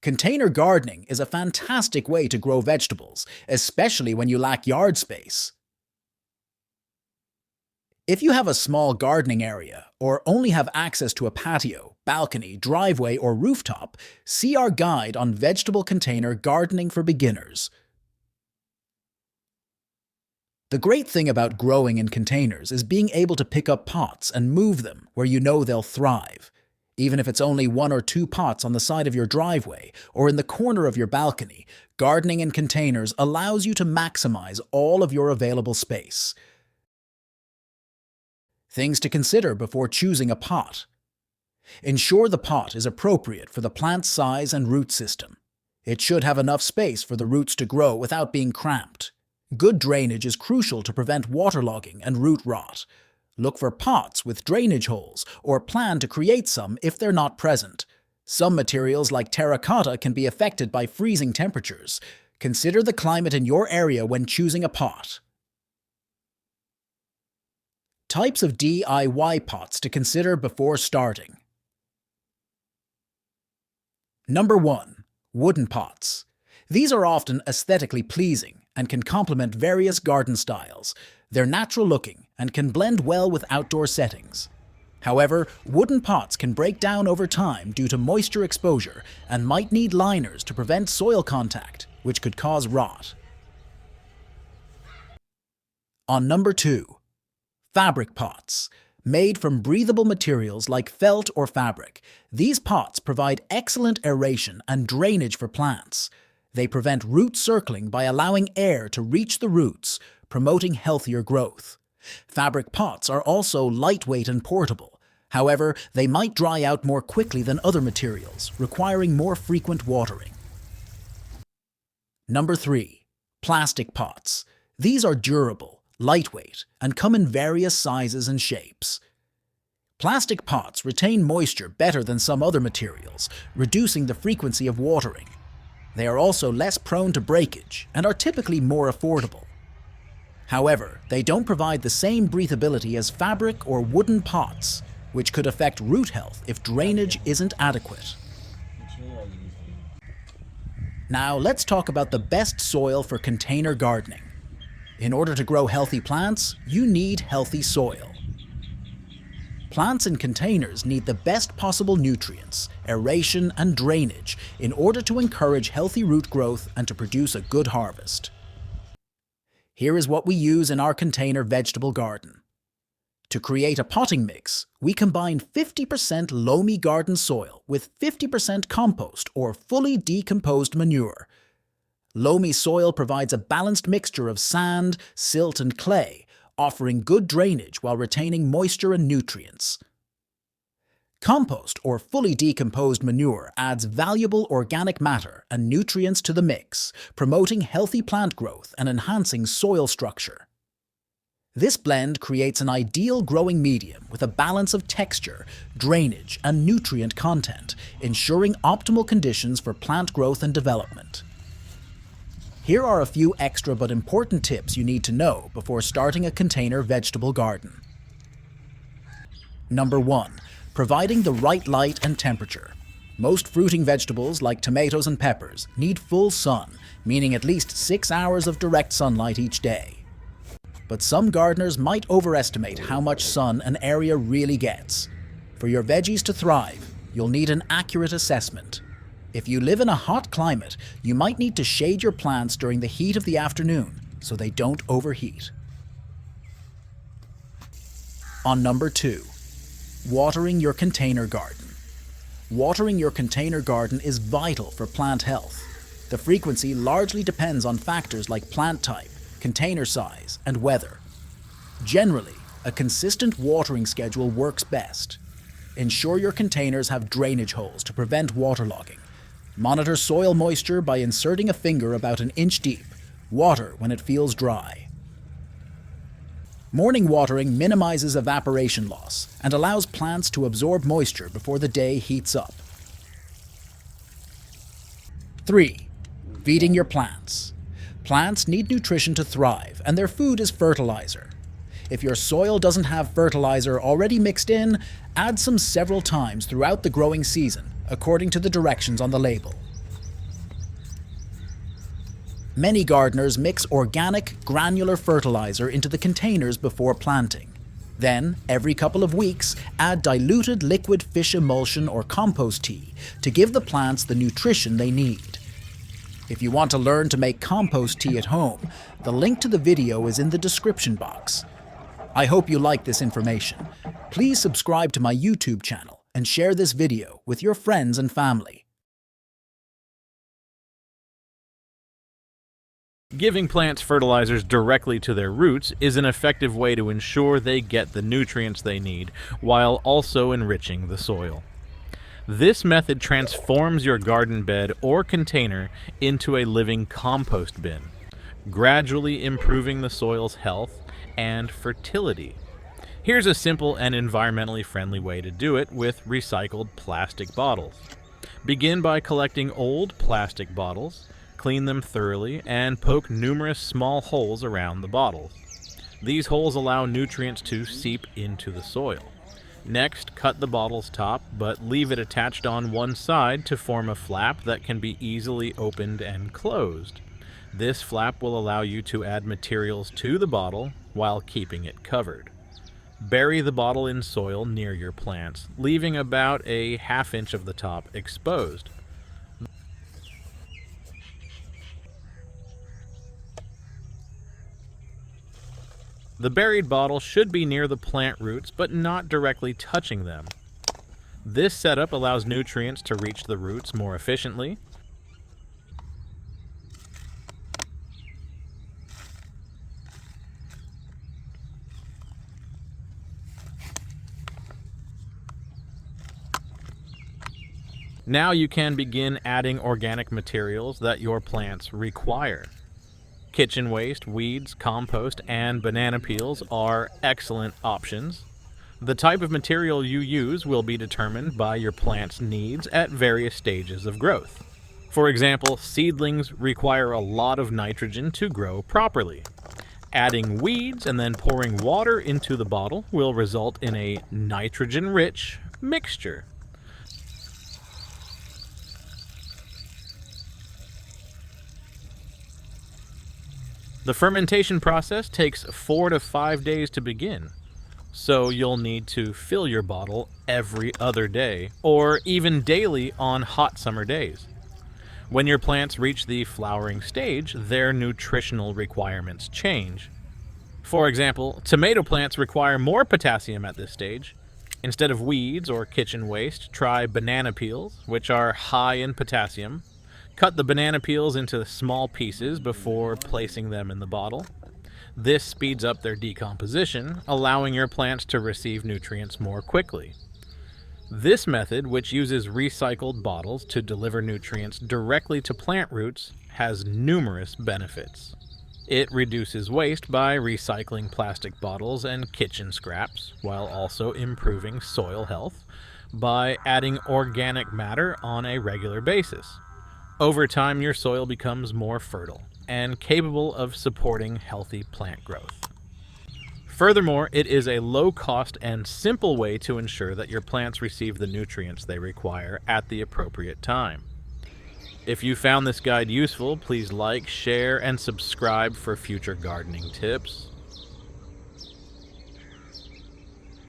Container gardening is a fantastic way to grow vegetables, especially when you lack yard space. If you have a small gardening area or only have access to a patio, balcony, driveway, or rooftop, see our guide on vegetable container gardening for beginners. The great thing about growing in containers is being able to pick up pots and move them where you know they'll thrive. Even if it's only 1 or 2 pots on the side of your driveway or in the corner of your balcony, gardening in containers allows you to maximize all of your available space. Things to consider before choosing a pot. Ensure the pot is appropriate for the plant's size and root system. It should have enough space for the roots to grow without being cramped. Good drainage is crucial to prevent waterlogging and root rot. Look for pots with drainage holes, or plan to create some if they're not present. Some materials like terracotta can be affected by freezing temperatures. Consider the climate in your area when choosing a pot. Types of DIY pots to consider before starting. Number 1. Wooden pots. These are often aesthetically pleasing and can complement various garden styles. They're natural looking and can blend well with outdoor settings. However, wooden pots can break down over time due to moisture exposure and might need liners to prevent soil contact, which could cause rot. On number 2. Fabric pots. Made from breathable materials like felt or fabric, these pots provide excellent aeration and drainage for plants. They prevent root circling by allowing air to reach the roots, promoting healthier growth. Fabric pots are also lightweight and portable. However, they might dry out more quickly than other materials, requiring more frequent watering. Number 3. Plastic pots. These are durable, lightweight, and come in various sizes and shapes. Plastic pots retain moisture better than some other materials, reducing the frequency of watering. They are also less prone to breakage and are typically more affordable. However, they don't provide the same breathability as fabric or wooden pots, which could affect root health if drainage isn't adequate. Now let's talk about the best soil for container gardening. In order to grow healthy plants, you need healthy soil. Plants in containers need the best possible nutrients, aeration, and drainage in order to encourage healthy root growth and to produce a good harvest. Here is what we use in our container vegetable garden. To create a potting mix, we combine 50% loamy garden soil with 50% compost or fully decomposed manure. Loamy soil provides a balanced mixture of sand, silt, and clay, offering good drainage while retaining moisture and nutrients. Compost or fully decomposed manure adds valuable organic matter and nutrients to the mix, promoting healthy plant growth and enhancing soil structure. This blend creates an ideal growing medium with a balance of texture, drainage, and nutrient content, ensuring optimal conditions for plant growth and development. Here are a few extra but important tips you need to know before starting a container vegetable garden. Number 1. Providing the right light and temperature. Most fruiting vegetables, like tomatoes and peppers, need full sun, meaning at least 6 hours of direct sunlight each day. But some gardeners might overestimate how much sun an area really gets. For your veggies to thrive, you'll need an accurate assessment. If you live in a hot climate, you might need to shade your plants during the heat of the afternoon so they don't overheat. On number 2. Watering your container garden. Watering your container garden is vital for plant health. The frequency largely depends on factors like plant type, container size, and weather. Generally, a consistent watering schedule works best. Ensure your containers have drainage holes to prevent waterlogging. Monitor soil moisture by inserting a finger about an inch deep. Water when it feels dry. Morning watering minimizes evaporation loss and allows plants to absorb moisture before the day heats up. 3. Feeding your plants. Plants need nutrition to thrive, and their food is fertilizer. If your soil doesn't have fertilizer already mixed in, add some several times throughout the growing season, according to the directions on the label. Many gardeners mix organic, granular fertilizer into the containers before planting. Then, every couple of weeks, add diluted liquid fish emulsion or compost tea to give the plants the nutrition they need. If you want to learn to make compost tea at home, the link to the video is in the description box. I hope you like this information. Please subscribe to my YouTube channel and share this video with your friends and family. Giving plants fertilizers directly to their roots is an effective way to ensure they get the nutrients they need while also enriching the soil. This method transforms your garden bed or container into a living compost bin, gradually improving the soil's health and fertility. Here's a simple and environmentally friendly way to do it with recycled plastic bottles. Begin by collecting old plastic bottles. Clean them thoroughly, and poke numerous small holes around the bottles. These holes allow nutrients to seep into the soil. Next, cut the bottle's top, but leave it attached on one side to form a flap that can be easily opened and closed. This flap will allow you to add materials to the bottle while keeping it covered. Bury the bottle in soil near your plants, leaving about a ½ inch of the top exposed. The buried bottle should be near the plant roots, but not directly touching them. This setup allows nutrients to reach the roots more efficiently. Now you can begin adding organic materials that your plants require. Kitchen waste, weeds, compost, and banana peels are excellent options. The type of material you use will be determined by your plant's needs at various stages of growth. For example, seedlings require a lot of nitrogen to grow properly. Adding weeds and then pouring water into the bottle will result in a nitrogen-rich mixture. The fermentation process takes 4 to 5 days to begin, so you'll need to fill your bottle every other day, or even daily on hot summer days. When your plants reach the flowering stage, their nutritional requirements change. For example, tomato plants require more potassium at this stage. Instead of weeds or kitchen waste, try banana peels, which are high in potassium. Cut the banana peels into small pieces before placing them in the bottle. This speeds up their decomposition, allowing your plants to receive nutrients more quickly. This method, which uses recycled bottles to deliver nutrients directly to plant roots, has numerous benefits. It reduces waste by recycling plastic bottles and kitchen scraps, while also improving soil health by adding organic matter on a regular basis. Over time, your soil becomes more fertile and capable of supporting healthy plant growth. Furthermore, it is a low-cost and simple way to ensure that your plants receive the nutrients they require at the appropriate time. If you found this guide useful, please like, share, and subscribe for future gardening tips.